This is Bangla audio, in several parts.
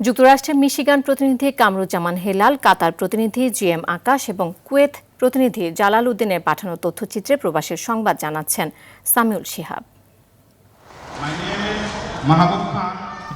যুক্তরাষ্ট্রের মিশিগান প্রতিনিধি কামরুজ্জামান হেলাল, কাতার প্রতিনিধি জিএম আকাশ এবং কুয়েত প্রতিনিধি জালাল উদ্দিনের পাঠানো তথ্যচিত্রে প্রবাসের সংবাদ জানাচ্ছেন সামিউল শিহাব।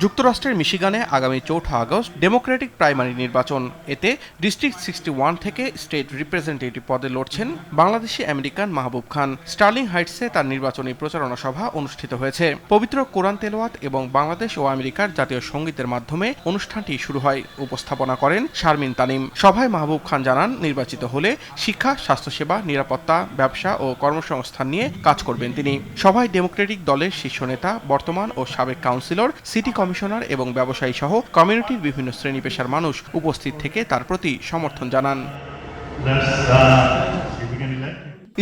যুক্তরাষ্ট্রের মিশিগানে আগামী 4 আগস্ট ডেমোক্রেটিক প্রাইমারি নির্বাচন। এতে ডিস্ট্রিক্ট 61 থেকে স্টেট রিপ্রেজেন্টেটিভ পদে লড়ছেন বাংলাদেশি আমেরিকান মাহবুব খান। স্টার্লিং হাইটসে তার নির্বাচনী প্রচারণা সভা অনুষ্ঠিত হয়েছে। পবিত্র কোরআন তেলাওয়াত এবং বাংলাদেশ ও আমেরিকার জাতীয় সঙ্গীতের মাধ্যমে অনুষ্ঠানটি শুরু হয়। উপস্থাপনা করেন শারমিন তানিম। সভায় মাহবুব খান জানান, নির্বাচিত হলে শিক্ষা, স্বাস্থ্যসেবা, নিরাপত্তা, ব্যবসা ও কর্মসংস্থান নিয়ে কাজ করবেন তিনি। সভায় ডেমোক্রেটিক দলের শীর্ষ নেতা, বর্তমান ও সাবেক কাউন্সিলর, সিটি কমিশনার এবং ব্যবসায়ী সহ কমিউনিটির বিভিন্ন শ্রেণী পেশার মানুষ উপস্থিত থেকে তার প্রতি সমর্থন জানান।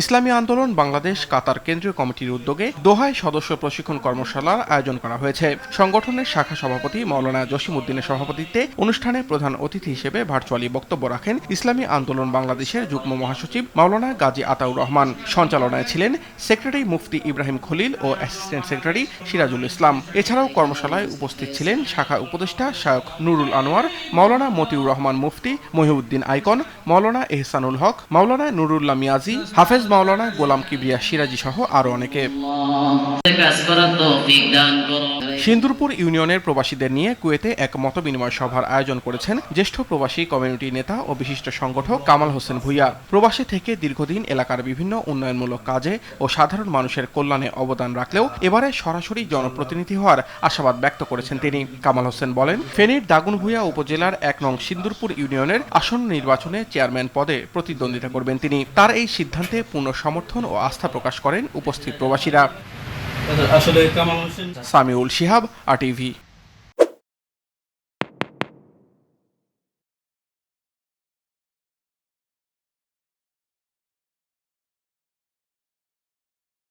ইসলামী আন্দোলন বাংলাদেশ কাতার কেন্দ্রীয় কমিটির উদ্যোগে দোহায় সদস্য প্রশিক্ষণ কর্মশালার আয়োজন করা হয়েছে। সংগঠনের শাখা সভাপতি মাওলানা জসিমউদ্দিনের সভাপতিত্বে অনুষ্ঠানে প্রধান অতিথি হিসেবে ভার্চুয়ালি বক্তব্য রাখেন ইসলামী আন্দোলন বাংলাদেশের যুগ্ম মহাসচিব মাওলানা গাজী আতাউর রহমান। সঞ্চালনায় ছিলেন সেক্রেটারি মুফতি ইব্রাহিম খলিল ও অ্যাসিস্ট্যান্ট সেক্রেটারি সিরাজুল ইসলাম। এছাড়াও কর্মশালায় উপস্থিত ছিলেন শাখা উপদেষ্টা শায়খ নুরুল আনোয়ার, মাওলানা মতিউর রহমান মুফতি, মহিউদ্দিন আইকন, মাওলানা এহসানুল হক, মাওলানা নুরুল্লাহ মিয়াজি, হাফেজ মাওলানা গোলাম কিবরিয়া সিরাজি সহ আরো অনেকে। সিন্দুরপুর ইউনিয়নের প্রবাসীদের নিয়ে কুয়েতে এক মতবিনিময় সভার আয়োজন করেছেন জ্যেষ্ঠ প্রবাসী কমিউনিটি নেতা ও বিশিষ্ট সংগঠক কামাল হোসেন ভূঁইয়া। প্রবাসে থেকে দীর্ঘদিন এলাকার বিভিন্ন উন্নয়নমূলক কাজে ও সাধারণ মানুষের কল্যাণে অবদান রাখলেও এবারে সরাসরি জনপ্রতিনিধি হওয়ার আশাবাদ ব্যক্ত করেছেন তিনি। কামাল হোসেন বলেন, ফেনীর দাগনভূঞা উপজেলার 1 নং সিন্দুরপুর ইউনিয়নের আসন্ন নির্বাচনে চেয়ারম্যান পদে প্রতিদ্বন্দ্বিতা করবেন তিনি। তার এই সিদ্ধান্তে পূর্ণ সমর্থন ও আস্থা প্রকাশ করেন উপস্থিত প্রবাসীরা। সামিউল শিহাব, RTV।